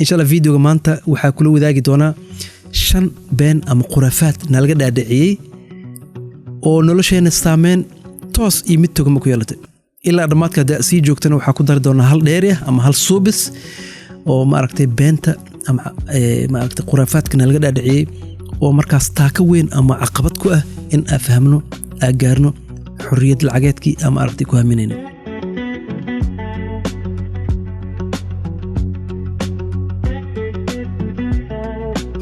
إن شاء الله فيديو maanta waxaa kula wadaagi doonaa 5 been ama khuraafaad nalaga dhaadhiciyay oo nolosheena saameyn toos iyo mid togan ku yeelatay ilaa dhamaadka hadaa sii joogtana waxaa ku dari doonaa hal dheeri ama hal suubis oo maaragtay beenta ama maaragtay khuraafaadka nalaga dhaadhiciyay oo markaas taaka weyn ama caqabad ku ah in aan fahamno aan gaarno xorriyad lacageedkii ama aragtay ku haaminayno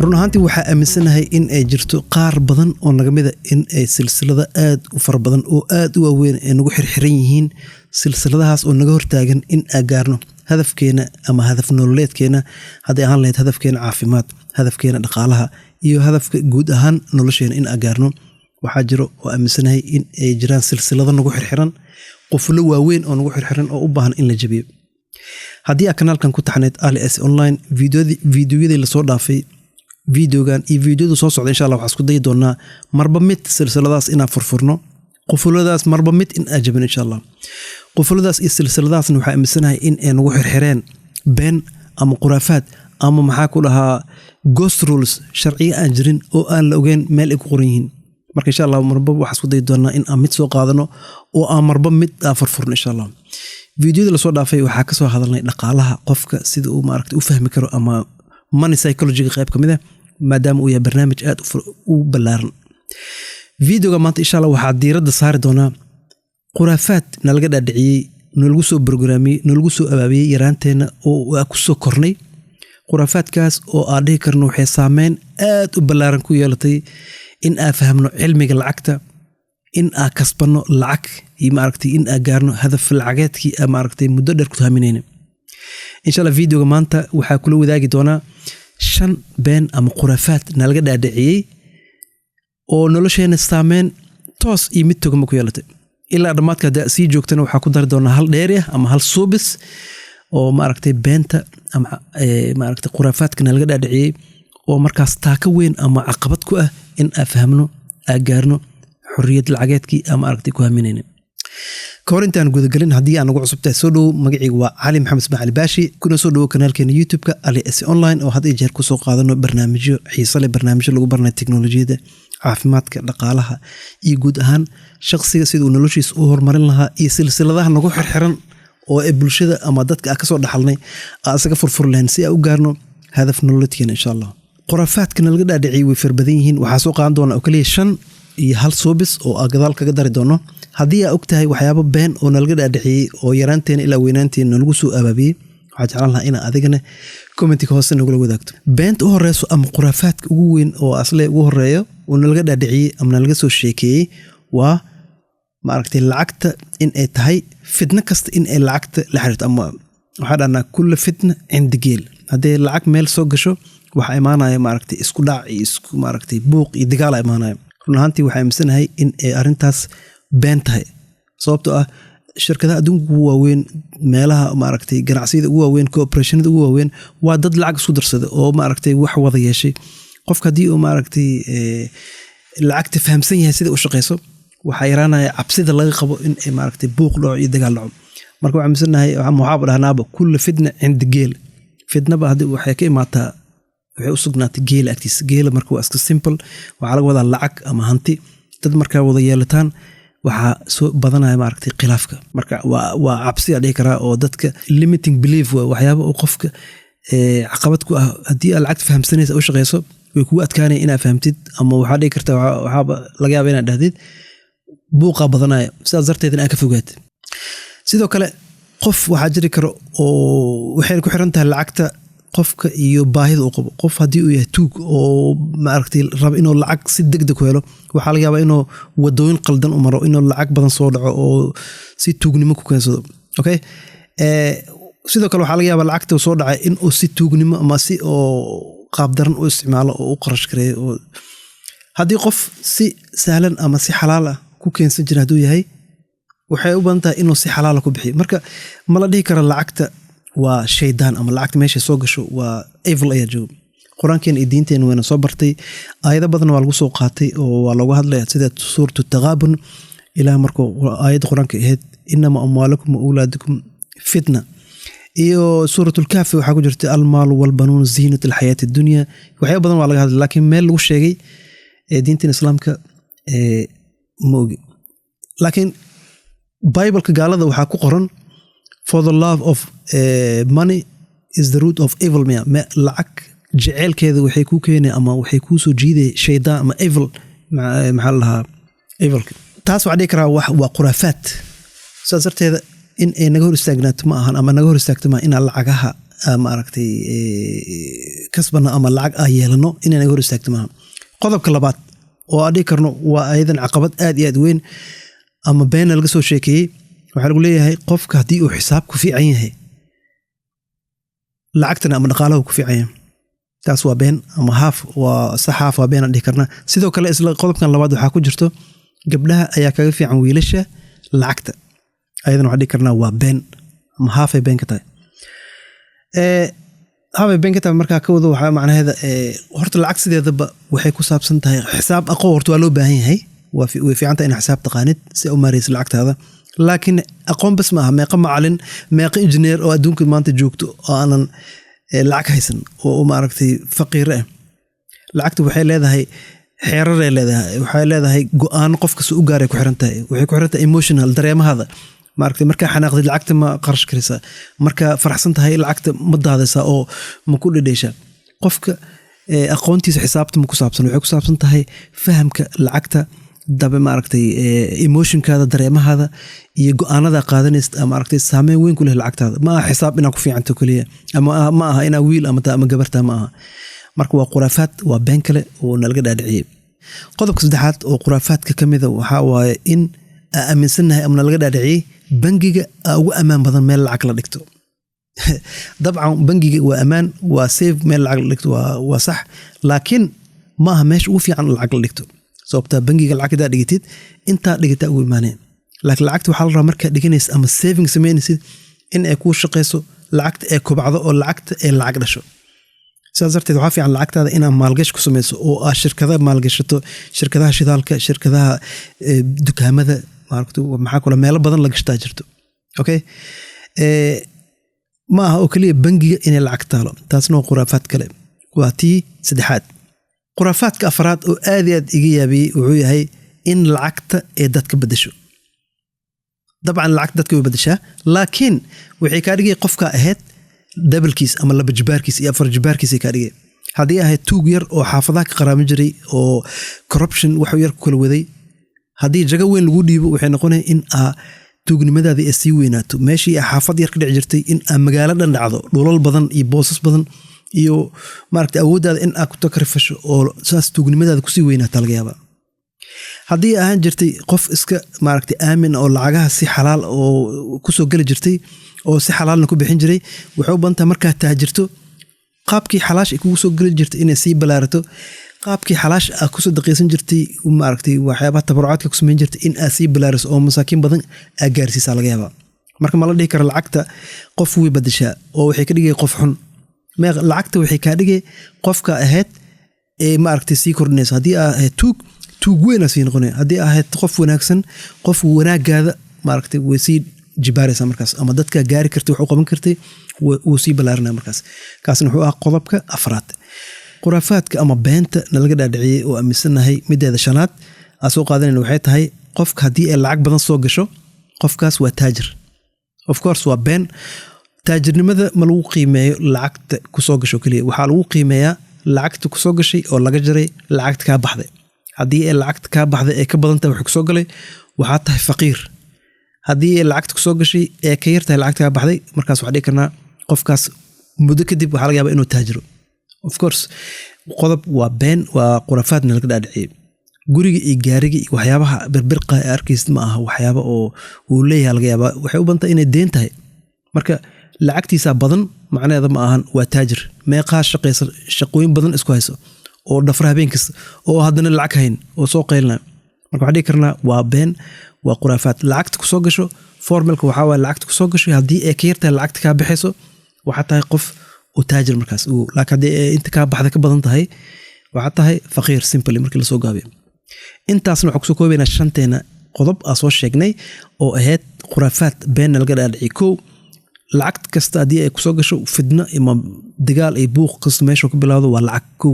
run ahaantii waxaa aaminsanahay in ay jirto qaar badan oo naga mid ah in ay silsilada aad u far badan oo aad u waaweyn ay nagu xirxiran yihiin silsiladahaas oo naga hortaagan in aan gaarno hadafkeena ama hadaf nololeedkeena haddii aan lahayd hadafkeena caafimaad hadafkeena dhaqaalaha iyo hadafka guud ahaan nolosheena in aan gaarno waxaa jiro oo aaminsanahay in ay jiraan silsilado nagu xirxiran qoflo waaweyn oo nagu xirxiran oo u baahan in la jabiyo haddii aad kanaalkan ku taxnayd ALS online fiidiyoyadii la soo dhaafay فيديوغان iyo fiidiyadu soo socda insha Allah waxa isku day doonaa marba mid silsiladaas inaan furfurno qofuladaas marba mid in ajabin insha Allah qofuladaas iyo silsiladaasna waxa aaminsanahay in ay nagu xirxireen been ama khuraafaad ama maxaa ku dhahaa ghost rules sharciga aan jirin oo aan la ogeyn meel ay ku qoran yihiin marka insha Allah marba waxa isku day doonaa in aan mid soo qaadano oo aan marba mid aan furfurno insha Allah fiidiyada la soo dhaafay waxa ka soo hadalnay dhaqaalaha qofka sida uu maaragtay u fahmi karo ama money psychology qayb kamid ah maadaama uu yahay barnaamij aad u ballaaran fiidiyoga maanta insha Allah waxaa diiradda saari doonaa khuraafaad nalaga dhaadhiciyay nalagu soo programiyay nalagu soo abaabiyay yaraanteena oo waa ku soo kornay khuraafaadkaas oo aan dhihi karno waxay saameyn aad u ballaaran ku yeelatay in aan fahamno cilmiga lacagta in aan kasbano lacag iyo maaragtay in aan gaarno hadaf lacageedkii ama maaragtay muddo dheer ku haaminayna insha Allah fiidiyoga maanta waxaa kula wadaagi doonaa 5 been ama khuraafaad nalaga dhaadhiciyay oo nolosheena saameyn toos iyo mid togan ku yeelatay ilaa dhamaadka hadaa sii joogtana waxaa ku dari doonaa hal dheeri ama hal suubis oo maaragtay beenta ama maaragtay khuraafaadka nalaga dhaadhiciyay oo markaas taaka weyn ama caqabad ku ah in aan fahamno aan gaarno xorriyad lacageedkii ama maaragtay ku haaminayno كورنتان جودجلين هدي أنا قاعد سبته سودو مجيء وعلي محمد اسماعيل باشي كنا سودو كنال كنا يوتيوب كأليس أونلاين أو هذا يجرك سوق هذا برنامج حيصل برنامج اللي برنامج التكنولوجيا ده عافمات كلقالها يجود هان شخصية سيدو نلوشيس أوهر مرن لها يسلسلة ده نقول حرحرن أو إبلشة أما دتك أكسر دحلني أسقى فرفرلان سي أو جارنو هدف نلوتين إن شاء الله خرافات كنا لقدا دعي وفر بديهن وحاسوق عندنا أكلي شن هل صوبس أو أقدال كقدر دونه haddii aad ogtahay waxyaabo been oo nalaga dhaadhiciyay oo yaraanteen ilaa weynaanteen nalagu soo abaabiyay waxa jeclaan lahaa inaad adigana commentiga hoose nagula wadaagto beenta u horeyso ama khuraafaadka ugu weyn oo asle ugu horeeyo oo nalaga dhaadhiciyay ama nalaga soo sheekeeyay waa maaragtay lacagta in ay tahay fitna kasta in ay lacagta la xiriirto ama waxa dhana kullu fitna cinda geel haddii lacag meel soo gasho waxa imaanaya maaragtay isku dhac iyo isku maaragtay buuq iyo dagaal imaanaya run ahaantii waxa aaminsanahay in ay arintaas beentahay sababtoo ah shirkadaha adduunka ugu waaweyn meelaha maaragtay ganacsiyada ugu waaweyn corporationada ugu waaweyn waa dad lacag isku darsada oo maaragtay wax wada yeeshay qofka haddii uu maaragtay lacagta fahamsan yahay sida u shaqeyso waxaa yaraanaya cabsida laga qabo in ay maaragtay buuq dhaco iyo dagaal dhaco marka waxaan aaminsanahay waxaa dhahnaaba kullu fitna cinda geel fitnaba haddii waxay ka imaataa waxay u sugnaatay geela agtiisa geela marka waa iska simple waxaa laga wadaa lacag ama hanti dad markaa wada yeelataan waxaa soo badanaya maaragtay khilaafka marka waa cabsi aan dhihi karaa oo dadka limiting belief waxyaabo oo qofka caqabad ku ah haddii aad lacagta fahamsanaysa u shaqeyso way kugu adkaanaya inaad fahamtid ama waxaa dhihi kartaa waxaaba laga yaaba inaad dhahdid buuqa badanaya sidaas darteed in aad ka fogaatid sidoo kale qof waxaa jiri karo oo waxay ku xiran tahay lacagta qofka iyo baahida uu qabo qof haddii uu yahay tuug oo maaragtay rab inuu lacag si degdeg ku helo waxaa laga yaabaa inuu wadooyin qaldan u maro inuu lacag badan soo dhaco oo si tuugnimo ku keensado okay sidoo kale waxaa laga yaabaa lacagta soo dhacay in uu si tuugnimo ama si oo qaab daran u isticmaalo oo u qarash gareeyo oo haddii qof si sahlan ama si xalaal ah ku keensan jira hadduu yahay waxay u badan tahay inuu si xalaal ah ku bixiyo marka ma la dhihi karo lacagta waa shaydaan ama lacagta meesha soo gasho waa evil ayaa jooga quraankeena iyo diinteena wayna soo bartay aayado badan waa lagu soo qaatay oo waa looga hadlaya sida suuratu taqaabun ilaa markuu aayadda quraanka ahayd inama amwaalukum wa awlaadukum fitna iyo suuratul kahfi waxaa ku jirta almaal walbanuun ziinat alxayaati addunya waxyaabo badan waa laga hadlay laakiin meel lagu sheegay diintan islaamka ma ogi laakiin bibleka gaalada waxaa ku qoran for the love of money is the root of evil lacag jaceelkeeda waxay kuu keenay ama waxay kuu soo jiiday shaydaan ama evil maxaa la dhahaa evilka taas waxaa dhihi karaa waa khuraafaad sidaas darteeda in ay naga hor istaagnaato ma ahan ama naga hor istaagto ma inaan lacagaha maaragtay kasbana ama lacag yeelano inay naga hor istaagto maaha qodobka labaad oo aan dhihi karno waa ayadan caqabad aad iyo aad weyn ama beena laga soo sheekeeyey waxaa lagu leeyahay qofka haddii uu xisaab ku fiican yahay lacagtana ama dhaqaalahu ku fiican yahay taas waa been ama haaf waa sax haaf waa been aan dhihi karnaa sidoo kale isla qodobkan labaad waxaa ku jirto gabdhaha ayaa kaga fiican wiilasha lacagta ayadana waxaan dhihi karnaa waa been ama haafay been ka tahay haafay been ka tahay markaa ka wado waxaa macnaheeda horta lacag sideedaba waxay ku saabsan tahay xisaab aqoon horta waa loo baahan yahay way fiican tahay in xisaab taqaanid si u maaraysa lacagtaada laakiin aqoon bas maaha meeqa macalin meeqa injineer oo adduunka maanta joogto oo aanan lacag haysan oo maaragtay faqiir ah lacagta waxay leedahay xeeraray leedahay waxay leedahay go'aan qofka soo u gaaray ku xiran tahay waxay ku xiran tahay emotional dareemahada maaragtay marka xanaaqdid lacagta ma qarash karaysa marka faraxsan tahay lacagta ma daadaysa oo ma ku dhidheysha qofka aqoontiisa xisaabta ma ku saabsan waxay ku saabsan tahay fahamka lacagta dabe maaragtay emotionkaada dareemahada iyo go'aanada qaadanaysa maaragtay saameyn weyn ku leh lacagtaada ma aha xisaab inaa ku fiicanto kaliya ama ma aha inaa wiil ama gabarta ma aha marka waa khuraafaad waa been kale oo nalaga dhaadhiciyey qodobka saddexaad oo khuraafaadka ka mida waxaa waaye in aaminsannahay ama nalaga dhaadhiciyey bangiga ugu ammaan badan meel lacag la dhigto dabcan bangiga waa ammaan waa safe meel lacag la dhigto waa sax laakiin ma aha meesha ugu fiican lacag la dhigto sababtaa bangiga lacagtaa dhigatid intaa dhigataa ugu imaaneen laakiin lacagta waxaa la rabaa markaa dhiganaysa ama saving samaynaysid in ay kuu shaqayso lacagta ay kobcdo oo lacagta ay lacag dhasho sidaas darteed waxaa fiican lacagtaada inaad maalgashi ku samayso oo aad shirkada maalgashato shirkadaha shidaalka shirkadaha dukaamada maxaa kula meelo badan la gashtaa jirto okay ma aha oo keliya bangiga inay lacag taalo taasna waa khuraafaad kale waa tii saddexaad khuraafaadka afraad oo aad iyo aad iga yaabiyey wuxuu yahay in lacagta ee dadka bedesho dabcan lacagta dadka way bedeshaa laakiin waxay kaa dhigay qofka ahayd dabalkiis ama laba jibaarkiis iyo afar jibaarkiis ay kaa dhigay haddii ahayd tuug yar oo xaafadaha ka qaraami jiray oo corruption wax yar ku kala waday haddii jago weyn lagu dhiibo waxay noqonaya in tuugnimadaadii ay sii weynaato meeshii xaafad yar ka dhici jirtay in magaalo dhan dhacdo dhulal badan iyo boosas badan iyo maaragtay awooddaada in aad ku takrifasho oo saas tuugnimadaada kusii weynaataa laga yaabaa haddii ahaan jirtay qof iska maaragtay aamin oo lacagaha si xalaal oo kusoo geli jirtay oo si xalaalna ku bixin jiray waxay u badantahay markaad taajirto qaabkii xalaash ay kugu soo geli jirtay inay sii balaarato qaabkii xalaash aad kusoo daqiisan jirtay maaragtay waxyaabaha tabarucaadka ku samayn jirtay in aad sii balaariso oo masaakiin badan aad gaarsiisaa laga yaabaa marka ma la dhihi karo lacagta qof way badashaa oo waxay ka dhigay qof xun lacagta waxay kaa dhigay qofka ahayd ee maaragtay sii kordhinaysa haddii aa ahayd tuug weyn aa sii noqonaya haddii aa ahayd qof wanaagsan qof wanaagaada maaragtay way sii jibaaraysaa markaas ama dadka gaari kartay wax u qaban kartay wuu sii balaarinaya markaas kaasna wuxuu ah qodobka afraad khuraafaadka ama beenta nalaga dhaadhiciyey oo aaminsannahay mideeda shanaad aa soo qaadanayna waxay tahay qofka haddii ay lacag badan soo gasho qofkaas waa taajir of course waa been taajirnimada ma lagu qiimeeyo lacagta kusoo gasho keliya waxaa lagu qiimeeyaa lacagta kusoo gashay oo laga jaray lacagta kaa baxday haddii ay lacagta kaa baxday ee ka badantahay wax kusoo galay waxaa tahay faqiir haddii ay lacagta kusoo gashay ee ka yartahay lacagta kaa baxday markaas waxaa dhihi karnaa qofkaas muddo kadib waxaa laga yaabaa inuu taajiro of course qodob waa been waa khuraafaadna laga dhaadhiciyey guriga iyo gaariga iyo waxyaabaha birbirqa ee arkaysid ma aha waxyaaba oo uu leeyahay laga yaabaa waxay u bantahay inay deen tahay marka lacagtiisa badan macnaheeda ma ahan waa taajir meeqaa shaqaysa shaqooyin badan isku hayso oo dhafra habeenkis oo haddana lacag hayn oo soo qaylinayo marka waxaan dhihi karnaa waa been waa khuraafaad lacagta kusoo gasho formalka waxaa waaye lacagta kusoo gasho haddii ay ka yartahay lacagta kaa baxayso waxaa tahay qof oo taajir markaas laakiin haddii ay inta kaa baxda ka badan tahay waxaa tahay faqiir simply markii lasoo gaabiyo intaasna waxaa kusoo koobaynaa shanteena qodob aa soo sheegnay oo ahayd khuraafaad beenna laga dhaadhiciy kow lacag kasta haddii ay kusoo gasho fidna ima dagaal ay buuq kasta meesha ku bilowdo waa lacag kow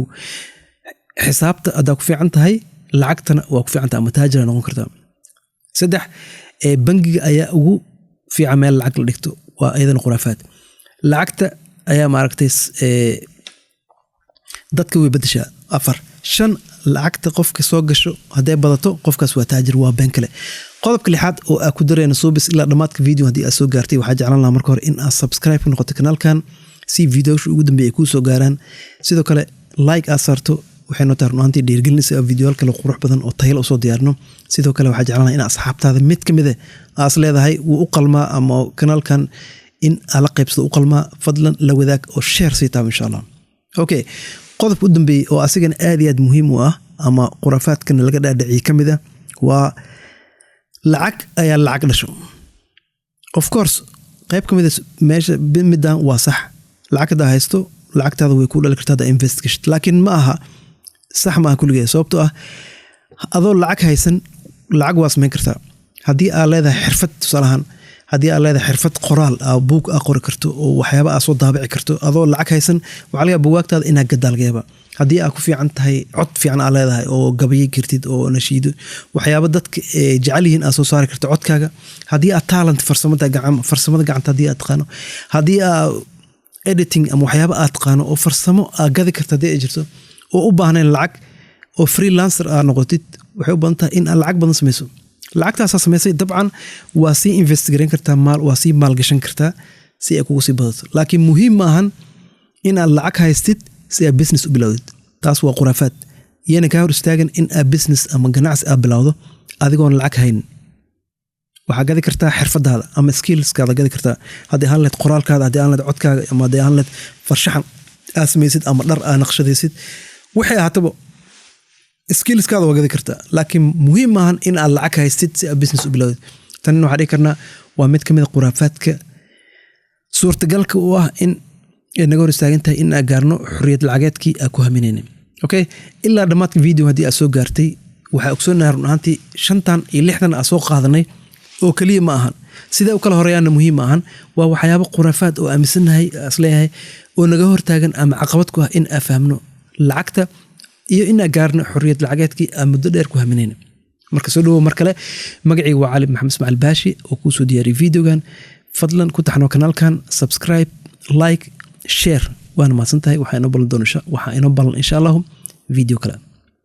xisaabta haddaa ku fiican tahay lacagtana waa ku fiican tahay ama taajira noqon kartaa 3 bangiga ayaa ugu fiican meel lacag la dhigto waa ayadana khuraafaad lacagta ayaa maaragtay dadka way bedeshaa 4 lacagta qofka soo gasho hadday badato qofkaas waa taajir waa been kale qodobka lixaad oo aad ku dareyna suubis ilaa dhamaadka video haddii aad soo gaartay waxaa jeclaan lahaa marka hore in aad subscribe ku noqoto kanaalkan si videosha ugu dambeeya kuu soo gaaraan sidoo kale like aad saarto waxay noo tahay runaantii dhiirigelinaysa videoyaal kale qurux badan oo tayo usoo diyaarno sidoo kale waxaa jeclaan lahaa in asxaabtaada mid ka mid ah aas leedahay wuu u qalmaa ama kanaalkan in aad la qaybsado u qalmaa fadlan la wadaag oo share sii taabo insha allah okay qodobka u dambeeyay oo asigana aad iyo aad muhiim u ah ama khuraafaadkana laga dhaadhiciyay ka mid ah waa lacag ayaa lacag dhasho of course qayb ka mid ah meesha midaan waa sax lacagta haysto lacagtaada way ku dhali kartaa invest gasht laakiin ma aha sax ma aha kulligeed sababtoo ah adoo lacag haysan lacag waa samayn kartaa haddii aad leedahay xirfad tusaalahaan haddii aad leedahay xirfad qoraal buug aad qori karto oo waxyaaba aad soo daabici karto adoo lacag haysan waxaa laga buugaagtaada inaad gadaalgeeba haddii aad ku fiican tahay cod fiican aad leedahay oo gabayo kartid oo nashiido waxyaaba dadka jecel yihiin aad soo saari karto codkaaga haddii aad talent farsamada gacanta haddii aad taqaano haddii aad editing ama waxyaaba aad taqaano oo farsamo aad gadi karto haddii ay jirto oo u baahnayn lacag oo freelancer aad noqotid waxay u badan tahay in aad lacag badan samayso lacagtaasaa samaysay dabcan waa sii invest garan kartaa waa sii maalgashan kartaa si ay kugu sii badato laakiin muhiim ma ahan in aad lacag haystid si aad business u bilowdid taas waa khuraafaad iyana kaa hor istaagan in aad business ama ganacsi aad bilowdo adigoon lacag haynin waxaa gadi kartaa xirfadaada ama skillskaada gadi kartaa haddii aan leed qoraalkaada haddii aan leed codkaaga ama haddii aan leed farshaxan aad samaysid ama dhar aad naqshadaysid waxay ahaataba skillskaada waa gadi kartaa laakiin muhiim maahan in aad lacag haystid si aad business u bilowdid tanina waxaa dhihi karnaa waa mid ka mid a khuraafaadka suurtagalka u ah in naga hor istaagan tahay in aad gaarno xorriyad lacageedkii aad ku haminayna okay ilaa dhammaadka video haddii aad soo gaartay waxaa ogsoonahay run ahaantii 5 iyo 6 aad soo qaadanay oo kaliya ma ahan sidee u kala horeeyaana muhiim ma ahan waa waxyaabo khuraafaad oo aaminsanahay asleeyahay oo naga hortaagan ama caqabad ku ah in aad fahmno lacagta iyo in aad gaarno xorriyad lacageedkii aad muddo dheer ku haminayna marka soo dhawow mar kale magacaygu waa cali maxamed ismaaciil baashi oo kuu soo diyaariyay videogan fadlan ku taxnoo kanaalkan subscribe like share waana mahadsantahay waxaa inoo ballan insha allahu video kale